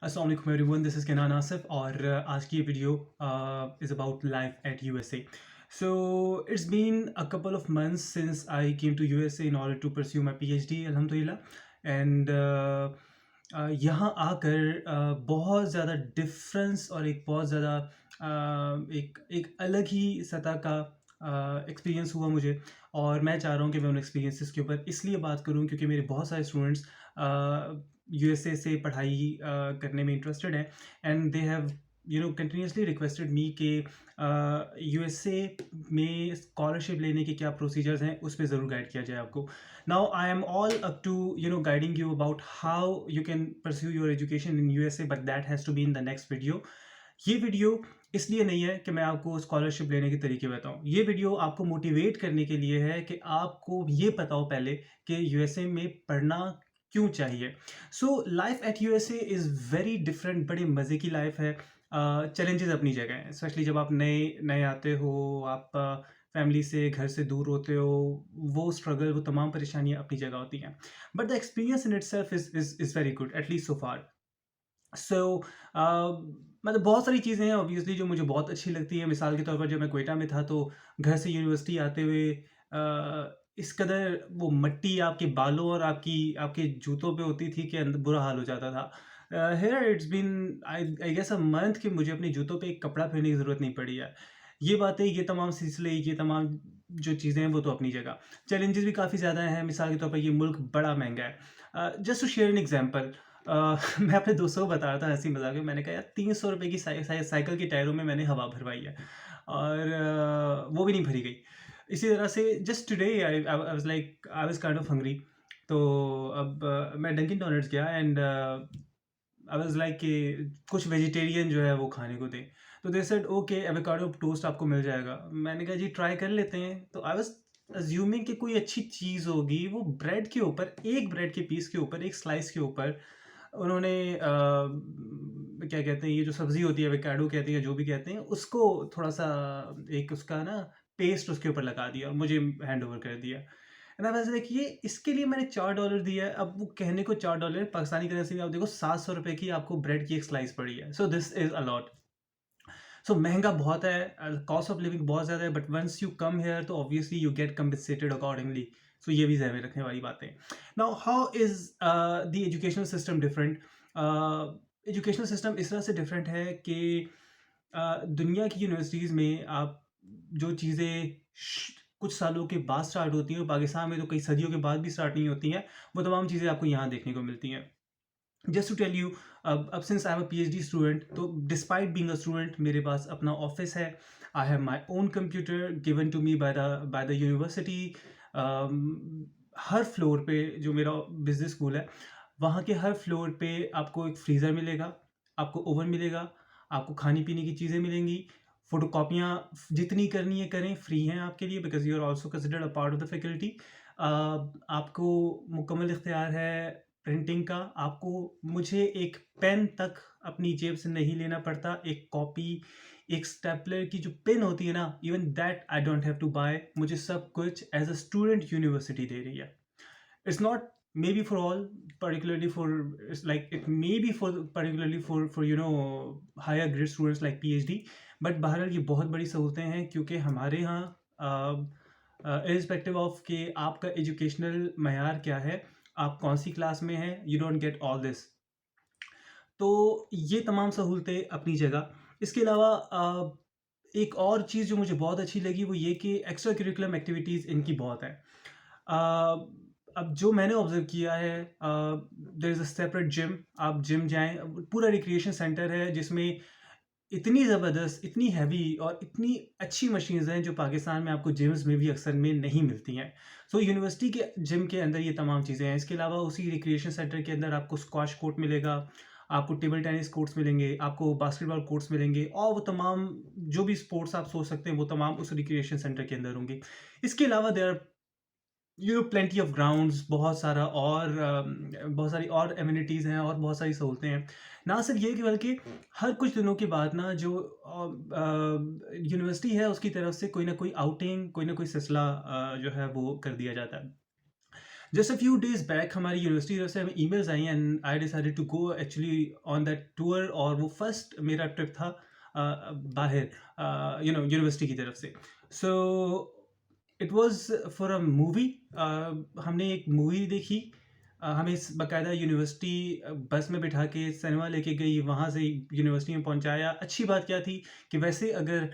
अस्सलाम वालेकुम everyone, this is Kenan Asif और आज की ये video is about life at USA. So it's been a couple of months since I came to USA in order to pursue my PhD अल्हम्दुलिल्लाह. And यहाँ आकर बहुत ज़्यादा डिफरेंस और एक बहुत ज़्यादा एक एक अलग ही सतह का एक्सपीरियंस हुआ मुझे. और मैं चाह रहा हूँ कि मैं उन एक्सपीरियंसेस के ऊपर इसलिए बात करूँ क्योंकि मेरे बहुत सारे स्टूडेंट्स यूएसए से पढ़ाई करने में इंटरेस्टेड हैं. And they have continuously requested मी कि यूएसए में स्कॉलरशिप लेने के क्या प्रोसीजर्स हैं उस पर ज़रूर गाइड किया जाए आपको. Now I am all up to guiding you about how you can pursue your education in USA, but that has to be in the next video. ये वीडियो इसलिए नहीं है कि मैं आपको स्कॉलरशिप लेने के तरीके बताऊं. ये वीडियो आपको मोटिवेट करने के लिए है कि आपको ये पता हो पहले कि यूएसए में पढ़ना क्यों चाहिए. So life at USA is very different. बड़े मज़े की लाइफ है. चैलेंजेस अपनी जगह हैं, स्पेशली जब आप नए नए आते हो, आप फैमिली से घर से दूर होते हो. वो स्ट्रगल, वो तमाम परेशानियां अपनी जगह होती हैं. But the experience in itself is very good, at least so far. So मतलब बहुत सारी चीज़ें हैं ऑब्वियसली जो मुझे बहुत अच्छी लगती हैं. मिसाल के तौर पर जब मैं क्वेटा में था तो घर से यूनिवर्सिटी आते हुए इस कदर वो मिट्टी आपके बालों और आपकी आपके जूतों पे होती थी कि बुरा हाल हो जाता था. Here it's been I I guess a month कि मुझे अपने जूतों पे एक कपड़ा पहनने की ज़रूरत नहीं पड़ी है. ये बातें, ये तमाम सिलसिले, ये तमाम जो चीज़ें हैं वो तो अपनी जगह. चैलेंजेस भी काफ़ी ज़्यादा हैं. मिसाल के तौर पर ये मुल्क बड़ा महंगा है. Just to share an example, मैं अपने दोस्तों को बता रहा था हँसी मज़ाक में. मैंने कहा यार 300 रुपए की साइकिल के टायरों में मैंने हवा भरवाई है और वो भी नहीं भरी गई. इसी तरह से just today I was like I was kind of hungry. तो अब मैं डंकिन डोनट्स गया एंड आई वाज़ लाइक कि कुछ वेजिटेरियन जो है वो खाने को दें. तो they said okay, avocado toast आपको मिल जाएगा. मैंने कहा जी ट्राई कर लेते हैं. तो आई वाज़ अज्यूमिंग कि कोई अच्छी चीज़ होगी. वो ब्रेड के ऊपर, एक ब्रेड के पीस के ऊपर, एक स्लाइस के ऊपर उन्होंने क्या कहते हैं, ये जो सब्ज़ी होती है एवोकाडो कहते हैं, जो भी कहते हैं, उसको थोड़ा-सा एक उसका ना पेस्ट उसके ऊपर लगा दिया और मुझे हैंड ओवर कर दिया. एंड आई वाज़ लाइक ये इसके लिए मैंने $4 दिया है. अब वो कहने को $4 पाकिस्तानी करेंसी में आप देखो ₹700 की आपको ब्रेड की एक स्लाइस पड़ी है. So this is a lot. So महँगा बहुत है, कॉस्ट ऑफ लिविंग बहुत ज़्यादा है. But once you come here तो obviously you get compensated accordingly. So ये भी ज़हन में रखने वाली बात है. Now how is the educational system different. Educational system इस तरह से डिफरेंट है कि दुनिया की यूनिवर्सिटीज़ में आप जो चीज़ें कुछ सालों के बाद स्टार्ट होती हैं, पाकिस्तान में तो कई सदियों के बाद भी स्टार्ट नहीं होती हैं, वो तमाम चीज़ें आपको यहाँ देखने को मिलती हैं. जस्ट टू टेल यू, अब since I am a PhD student, तो डिस्पाइट बीइंग अ स्टूडेंट मेरे पास अपना ऑफिस है. I have my own computer given to me by the university. हर फ्लोर पे जो मेरा बिजनेस स्कूल है, वहाँ के हर फ्लोर पे आपको एक फ्रीज़र मिलेगा, आपको ओवन मिलेगा, आपको खाने पीने की चीज़ें मिलेंगी. फोटोकॉपियाँ जितनी करनी है करें, फ्री हैं आपके लिए, because you are also considered a part of the faculty. आपको मुकम्मल इख्तियार है प्रिंटिंग का. आपको मुझे एक पेन तक अपनी जेब से नहीं लेना पड़ता. एक कॉपी, एक स्टेपलर की जो पेन होती है ना, even that I don't have to buy. मुझे सब कुछ एज अ स्टूडेंट यूनिवर्सिटी दे रही है. It's not maybe for all, particularly for, it's like it may be for particularly for higher grade students like PhD. But बहरहाल ये बहुत बड़ी सहूलतें हैं क्योंकि हमारे यहाँ इरिस्पेक्टिव ऑफ कि आपका एजुकेशनल मयार क्या है, आप कौन सी क्लास में हैं, you don't get all this. तो ये तमाम सहूलतें अपनी जगह. इसके अलावा एक और चीज़ जो मुझे बहुत अच्छी लगी वो ये कि एक्स्ट्रा करिकुलम एक्टिविटीज़ इनकी बहुत है. अब जो मैंने ऑब्ज़र्व किया है, there is a separate gym. आप जिम जाएँ, पूरा रिक्रिएशन सेंटर है जिसमें इतनी ज़बरदस्त, इतनी हेवी और इतनी अच्छी मशीन्स हैं जो पाकिस्तान में आपको जिम्स में भी अक्सर में नहीं मिलती हैं. सो यूनिवर्सिटी के जिम के अंदर ये तमाम चीज़ें हैं. इसके अलावा उसी रिक्रिएशन सेंटर के अंदर आपको स्क्वैश कोर्ट मिलेगा, आपको टेबल टेनिस कोर्ट्स मिलेंगे, आपको बास्केटबॉल कोर्ट्स मिलेंगे और वो तमाम जो भी स्पोर्ट्स आप सोच सकते हैं वो तमाम उस रिक्रिएशन सेंटर के अंदर होंगे. इसके अलावा there are plenty of grounds, बहुत सारी और एमिनिटीज़ हैं और बहुत सारी सहूलतें हैं. ना सिर्फ ये कि बल्कि हर कुछ दिनों के बाद ना जो यूनिवर्सिटी है उसकी तरफ से कोई ना कोई आउटिंग, कोई ना कोई सिलसिला जो है वो कर दिया जाता है. Just a few days back हमारी यूनिवर्सिटी की तरफ से हमें ईमेल्स आई and I decided to go actually on that tour, और वो फर्स्ट मेरा ट्रिप था बाहर, यूनिवर्सिटी की तरफ से। So it was for a movie. हमने एक मूवी देखी। हमें बाकायदा यूनिवर्सिटी बस में बिठा के सिनेमा लेके गई, वहाँ से यूनिवर्सिटी में पहुँचाया। अच्छी बात क्या थी कि वैसे अगर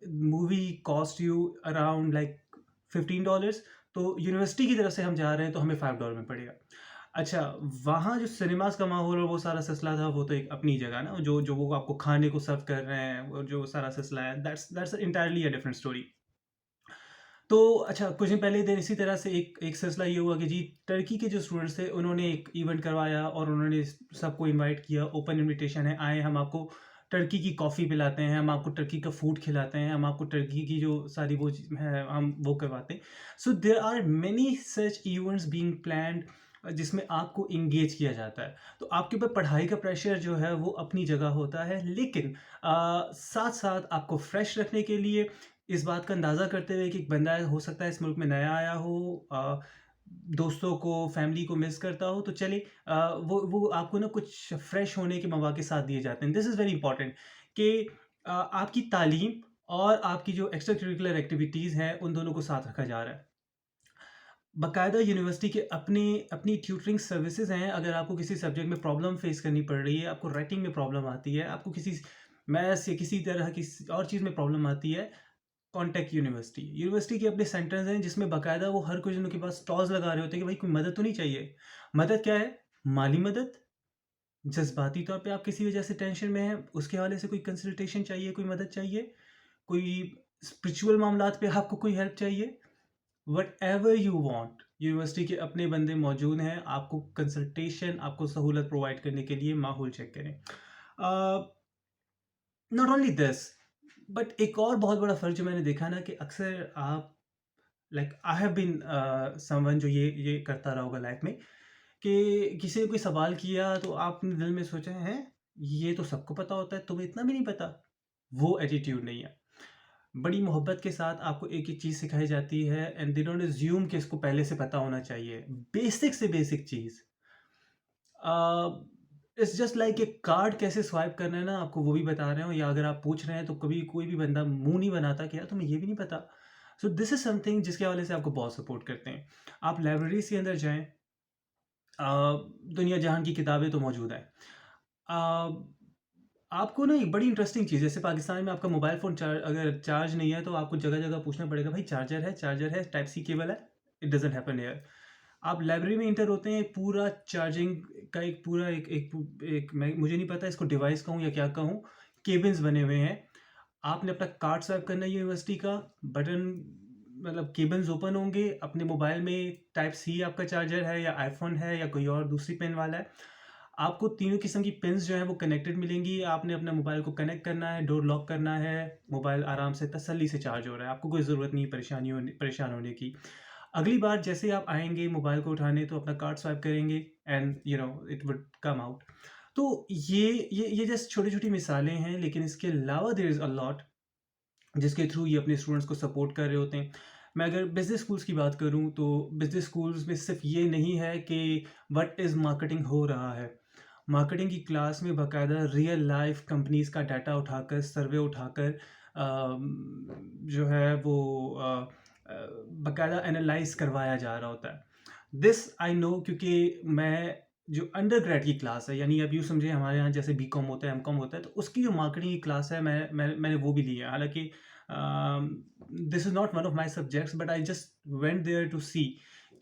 movie cost you around like $15, तो यूनिवर्सिटी की तरफ से हम जा रहे हैं तो हमें $5 में पड़ेगा। अच्छा, वहाँ जो सिनेमास का माहौल और वो सारा सिलसिला था, वो तो एक अपनी जगह ना, जो जो वो आपको खाने को सर्व कर रहे हैं और जो सारा सिलसिला है, that's entirely a different story. तो अच्छा, कुछ दिन पहले दिन इसी तरह से एक एक सिलसिला ये हुआ कि जी, टर्की के जो स्टूडेंट्स थे उन्होंने एक इवेंट करवाया और उन्होंने सबको इनवाइट किया। ओपन इनविटेशन है, आए, हम आपको टर्की की कॉफ़ी पिलाते हैं, हम आपको टर्की का फूड खिलाते हैं, हम आपको टर्की की जो सारी वो चीज़ है हम वो करवाते हैं। So there are many such events being planned जिसमें आपको इंगेज किया जाता है। तो आपके ऊपर पढ़ाई का प्रेशर जो है वो अपनी जगह होता है, लेकिन साथ साथ आपको फ्रेश रखने के लिए, इस बात का अंदाज़ा करते हुए कि एक बंदा हो सकता है इस मुल्क में नया आया हो, दोस्तों को, फैमिली को मिस करता हो, तो चले वो आपको ना कुछ फ्रेश होने के मौके साथ दिए जाते हैं। दिस इज़ वेरी इंपॉर्टेंट कि आपकी तालीम और आपकी जो एक्स्ट्रा करिकुलर एक्टिविटीज़ हैं, उन दोनों को साथ रखा जा रहा है। बाकायदा यूनिवर्सिटी के अपने अपनी ट्यूटरिंग सर्विसेज हैं। अगर आपको किसी सब्जेक्ट में प्रॉब्लम फेस करनी पड़ रही है, आपको राइटिंग में प्रॉब्लम आती है, आपको किसी मैथ्स या किसी तरह की और चीज़ में प्रॉब्लम आती है, कॉन्टैक्ट यूनिवर्सिटी। यूनिवर्सिटी के अपने सेंटर्स हैं जिसमें बाकायदा वो हर कुछ उनके पास स्टॉल्स लगा रहे होते हैं कि भाई कोई मदद तो नहीं चाहिए। मदद क्या है? माली मदद, जज्बाती तौर पे आप किसी वजह से टेंशन में हैं, उसके हवाले से कोई कंसल्टेशन चाहिए, कोई मदद चाहिए, कोई स्पिरिचुअल मामलात पे आपको कोई हेल्प चाहिए, व्हाटएवर यू वांट, यूनिवर्सिटी के अपने बंदे मौजूद हैं आपको कंसल्टेशन, आपको सहूलत प्रोवाइड करने के लिए। माहौल चेक करें। नॉट ओनली दिस, बट एक और बहुत बड़ा फ़र्क जो मैंने देखा ना, कि अक्सर आप, like I have been someone जो ये करता रहा होगा लाइफ में, कि किसी ने कोई सवाल किया तो आपने दिल में सोचा है ये तो सबको पता होता है, तुम्हें इतना भी नहीं पता। वो एटीट्यूड नहीं है। बड़ी मोहब्बत के साथ आपको एक एक चीज़ सिखाई जाती है एंड दे डोंट अज्यूम कि इसको पहले से पता होना चाहिए। बेसिक से basic cheese, it's just like एक कार्ड कैसे स्वाइप करना है ना, आपको वो भी बता रहे हो, या अगर आप पूछ रहे हैं तो कभी कोई भी बंदा मुंह नहीं बनाता कि यार तुम्हें ये भी नहीं पता। सो दिस इज समथिंग जिसके हवाले से आपको बहुत सपोर्ट करते हैं। आप लाइब्रेरी के अंदर जाएं, दुनिया जहान की किताबें तो मौजूद हैं। आपको ना एक बड़ी इंटरेस्टिंग चीज़, जैसे पाकिस्तान में आपका मोबाइल फ़ोन अगर चार्ज नहीं है तो आपको जगह जगह पूछना पड़ेगा, भाई चार्जर है, टाइप सी केबल है। It doesn't happen here. आप लाइब्रेरी में इंटर होते हैं, पूरा चार्जिंग का एक पूरा एक मैं मुझे नहीं पता इसको डिवाइस कहूँ या क्या कहूँ, केबिन्स बने हुए हैं। आपने अपना कार्ड स्वाइप करना है यूनिवर्सिटी का, बटन, मतलब केबिन्स ओपन होंगे, अपने मोबाइल में टाइप सी आपका चार्जर है या आईफोन है या कोई और दूसरी पेन वाला है, आपको तीनों किस्म की पिन्स जो हैं वो कनेक्टेड मिलेंगी। आपने अपने मोबाइल को कनेक्ट करना है, डोर लॉक करना है, मोबाइल आराम से तसल्ली से चार्ज हो रहा है, आपको कोई ज़रूरत नहीं परेशान होने की। अगली बार जैसे ही आप आएँगे मोबाइल को उठाने, तो अपना कार्ड स्वाइप करेंगे and it would come out. तो ये जस्ट छोटी-छोटी मिसालें हैं, लेकिन इसके अलावा देयर इज़ अ लॉट जिसके थ्रू ये अपने स्टूडेंट्स को सपोर्ट कर रहे होते हैं। मैं अगर बिज़नेस स्कूल्स की बात करूँ, तो बिज़नेस स्कूल्स में सिर्फ़ ये नहीं है कि व्हाट इज़ मार्केटिंग हो रहा है। मार्केटिंग की क्लास में बाकायदा रियल लाइफ़ कंपनीज़ का डाटा उठाकर, सर्वे उठाकर जो है वो बाकायदा एनालाइज़ करवाया जा रहा होता है। दिस आई नो, क्योंकि मैं जो अंडरग्रेड की क्लास है, यानी अब यूँ समझिए हमारे यहाँ जैसे बीकॉम होता है, एमकॉम होता है, तो उसकी जो मार्केटिंग की क्लास है मैंने वो भी ली है। हालाँकि this is not one of my subjects, but I just went there to see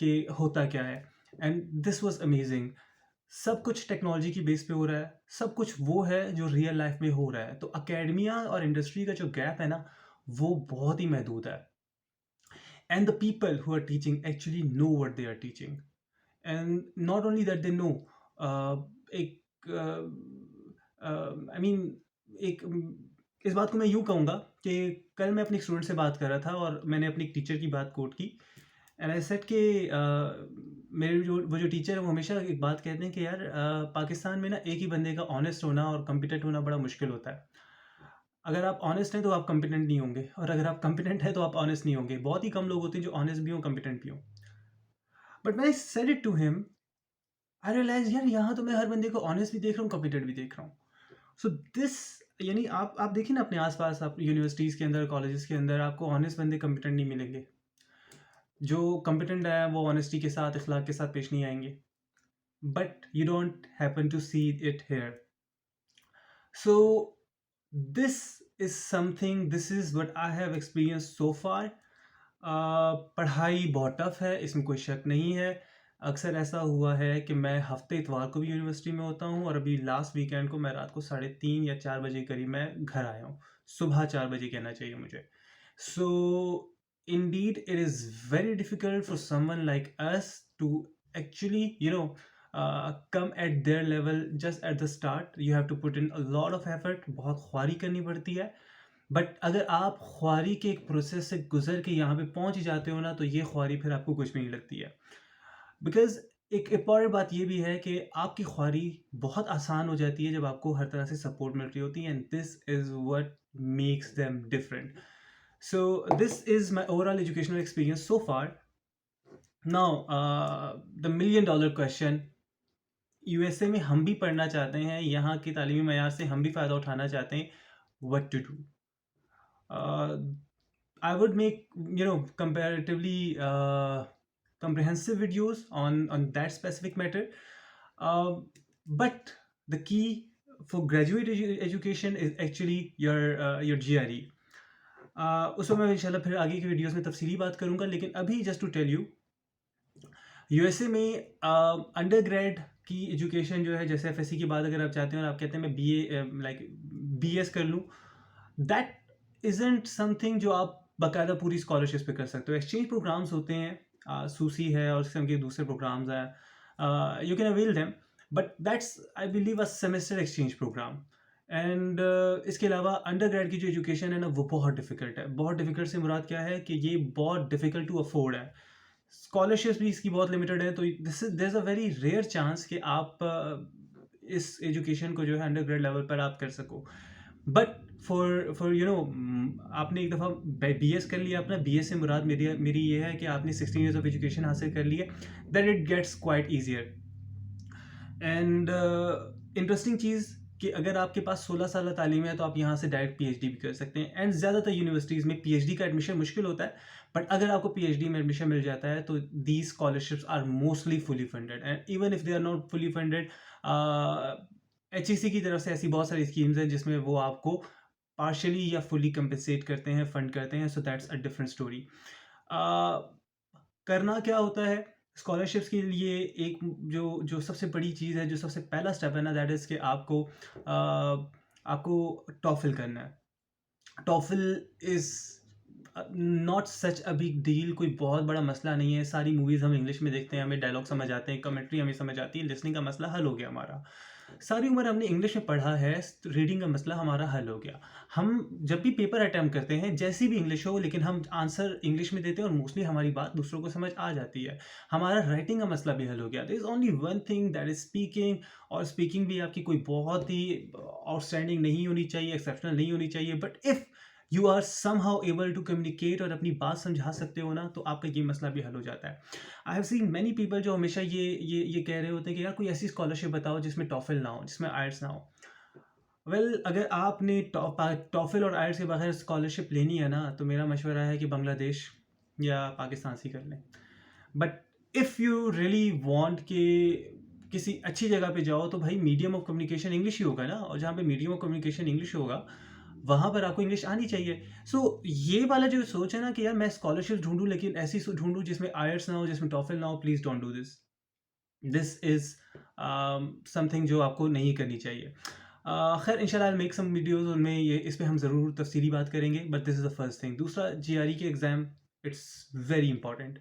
कि होता क्या है, एंड दिस वाज़ अमेजिंग। सब कुछ टेक्नोलॉजी की बेस पे हो रहा है, सब कुछ वो है जो रियल लाइफ में हो रहा है। तो एकेडमिया और इंडस्ट्री का जो गैप है ना, वो बहुत ही महदूद है। And the people who are teaching actually know what they are teaching, and not only that they know, एक आई मीन एक इस बात को मैं यूँ कहूँगा कि कल मैं अपने स्टूडेंट से बात कर रहा था और मैंने अपनी एक टीचर की बात कोट की, एंड आई सेड कि मेरे जो टीचर है वो हमेशा एक बात कहते हैं कि यार पाकिस्तान में ना एक ही बंदे का ऑनेस्ट होना और कॉम्पिटेंट होना बड़ा मुश्किल होता है। अगर आप ऑनेस्ट हैं तो आप कॉम्पिटेंट नहीं होंगे, और अगर आप कॉम्पिटेंट हैं तो आप ऑनेस्ट नहीं होंगे। बहुत ही कम लोग होते हैं जो ऑनेस्ट भी हों, कॉम्पिटेंट भी हों। But when I said it to him, I realize यार यहाँ तो मैं हर बंदे को ऑनेस्ट भी देख रहा हूँ, कॉम्पिटेंट भी देख रहा हूँ। सो दिस, यानी आप देखिए ना अपने आसपास, आप यूनिवर्सिटीज़ के अंदर, कॉलेजेस के अंदर आपको ऑनेस्ट बंदे कॉम्पिटेंट नहीं मिलेंगे। जो कॉम्पिटेंट है वो ऑनेस्टी के साथ, इखलाक के साथ पेश नहीं आएंगे। But you don't happen to see it here. So this is something, this is what I have experience so far. पढ़ाई बहुत टफ है, इसमें कोई शक नहीं है। अक्सर ऐसा हुआ है कि मैं हफ्ते इतवार को भी यूनिवर्सिटी में होता हूँ, और अभी लास्ट वीकेंड को मैं रात को 3:30 या 4 बजे करीब मैं घर आया हूँ। सुबह 4 बजे कहना चाहिए मुझे। सो indeed it is very difficult for someone like us to actually come at their level just at the start. You have to put in a lot of effort, बहुत ख्वारी करनी पड़ती है। बट अगर आप ख्वारी के एक प्रोसेस से गुजर के यहाँ पे पहुँच ही जाते हो ना, तो ये ख्वारी फिर आपको कुछ भी नहीं लगती है। बिकॉज एक इम्पॉर्टेंट बात ये भी है कि आपकी ख्वारी बहुत आसान हो जाती है जब आपको हर तरह से सपोर्ट मिल रही होती है, and this is what makes them different. So this is my overall educational experience so far. Now, the $1,000,000 question. USA में हम भी पढ़ना चाहते हैं, यहाँ की तालीमी मयार से हम भी फ़ायदा उठाना चाहते हैं. What to do? I would make comparatively comprehensive videos on that specific matter. But the key for graduate education is actually your GRE. उसमें मैं इंशाल्लाह फिर आगे की वीडियोस में तफसीली बात करूंगा, लेकिन अभी just to tell you, USA में अंडर ग्रेड की एजुकेशन जो है, जैसे एफएससी के बाद अगर आप चाहते हैं और आप कहते हैं मैं बीए लाइक बीएस कर लूँ, दैट इजंट समथिंग जो आप बाकायदा पूरी स्कॉलरशिप पे कर सकते हो. एक्सचेंज प्रोग्राम्स होते हैं, सूसी है और इसके दूसरे प्रोग्राम्स हैं, you can avail them, but that's I believe a semester exchange program. And इसके अलावा अंडर ग्रेड की जो एजुकेशन है ना, वो बहुत डिफ़िकल्ट है. बहुत डिफ़िकल्ट से मुराद क्या है कि ये बहुत डिफ़िकल्ट टू अफोर्ड है. स्कॉलरशिप्स भी इसकी बहुत लिमिटेड है, तो this is there is a very rare chance कि आप इस एजुकेशन को जो है अंडर ग्रेड लेवल पर आप कर सको. बट फॉर आपने एक दफ़ा BS कर लिया अपना, BS से मुराद मेरी ये है कि आपने 16 ईयर्स ऑफ एजुकेशन हासिल कर ली है, that it gets quite easier. And interesting चीज़ कि अगर आपके पास 16 साल तालीम है तो आप यहाँ से डायरेक्ट PhD भी कर सकते हैं. एंड ज़्यादातर यूनिवर्सिटीज़ में PhD का एडमिशन मुश्किल होता है, बट अगर आपको PhD में एडमिशन मिल जाता है तो the scholarships are mostly fully funded. And even if they are not fully funded, HEC की तरफ से ऐसी बहुत सारी स्कीम्स हैं जिसमें वो आपको पार्शली या फुली कंपनसेट करते हैं, फंड करते हैं. So that's a different story. करना क्या होता है स्कॉलरशिप्स के लिए? एक जो सबसे बड़ी चीज़ है, जो सबसे पहला स्टेप है ना, दैट इज़ कि आपको टॉफल करना है. TOEFL is not such a big deal, कोई बहुत बड़ा मसला नहीं है. सारी मूवीज़ हम इंग्लिश में देखते हैं, हमें डायलॉग समझ आते हैं, कमेंट्री हमें समझ आती है, लिसनिंग का मसला हल हो गया हमारा. सारी उम्र हमने इंग्लिश में पढ़ा है, रीडिंग का मसला हमारा हल हो गया. हम जब भी पेपर अटैम्प्ट करते हैं, जैसी भी इंग्लिश हो, लेकिन हम आंसर इंग्लिश में देते हैं और मोस्टली हमारी बात दूसरों को समझ आ जाती है. हमारा राइटिंग का मसला भी हल हो गया. There is only one thing, that is speaking. और स्पीकिंग भी आपकी कोई बहुत ही आउटस्टैंडिंग नहीं होनी चाहिए, एक्सेप्शनल नहीं होनी चाहिए, but if you are somehow able to communicate और अपनी बात समझा सकते हो ना, तो आपका ये मसला भी हल हो जाता है. I have seen many people जो हमेशा ये कह रहे होते हैं कि यार कोई ऐसी स्कॉलरशिप बताओ जिसमें टॉफल ना हो, जिसमें आयल्स ना हो. वेल, अगर आपने टॉफल और आयल्स के बगैर स्कॉलरशिप लेनी है ना, तो मेरा मशवरा है कि बांग्लादेश या पाकिस्तान से कर लें. But if you really want कि किसी अच्छी जगह पे जाओ, तो भाई मीडियम ऑफ कम्युनिकेशन इंग्लिश ही होगा ना, और जहाँ पे मीडियम ऑफ कम्युनिकेशन इंग्लिश होगा वहाँ पर आपको इंग्लिश आनी चाहिए. सो ये वाला जो सोच है ना कि यार मैं स्कॉलरशिप ढूंढूं, लेकिन ऐसी ढूंढूं जिसमें आयल्स ना हो, जिसमें टॉफल ना हो, please don't do this. This is something जो आपको नहीं करनी चाहिए. खैर इंशाल्लाह मेक सम वीडियोस, उनमें ये इस पे हम ज़रूर तफसीली बात करेंगे, but this is the first thing. दूसरा, GRE के एग्ज़ाम, इट्स वेरी इंपॉर्टेंट.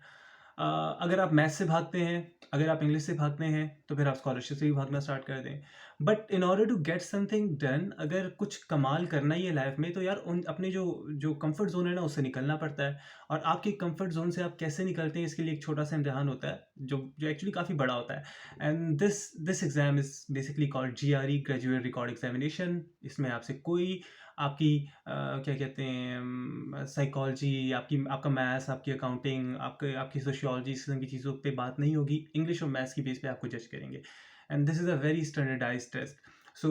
अगर आप मैथ से भागते हैं, अगर आप इंग्लिश से भागते हैं, तो फिर आप स्कॉलरशिप से भी भागना स्टार्ट कर दें. But in order to get something done, अगर कुछ कमाल करना ही है लाइफ में, तो यार उन अपने जो जो कंफर्ट जोन है ना, उससे निकलना पड़ता है। और आपके कंफर्ट जोन से आप कैसे निकलते हैं, इसके लिए एक छोटा सा इम्तिहान होता है, जो जो एक्चुअली काफ़ी बड़ा होता है। And this exam is basically called GRE, graduate record examination. इसमें आपसे कोई आपकी क्या कहते हैं, साइकोलॉजी, आपका मैथ्स, आपकी अकाउंटिंग, आपकी सोशियोलॉजी, इस किस्म की चीज़ों पे बात नहीं होगी। इंग्लिश और मैथ्स की बेस पे आपको जज करेंगे। And this is a very standardized test. So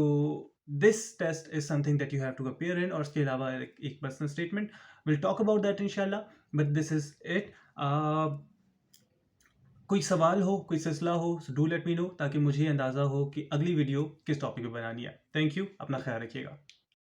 this test is something that you have to appear in, और इसके अलावा एक personal statement, we'll talk about that inshallah, but this is it. कोई सवाल हो, कोई सिलसिला हो, so do let me know, ताकि मुझे अंदाज़ा हो कि अगली वीडियो किस टॉपिक पे बनानी है। थैंक यू, अपना ख्याल रखिएगा।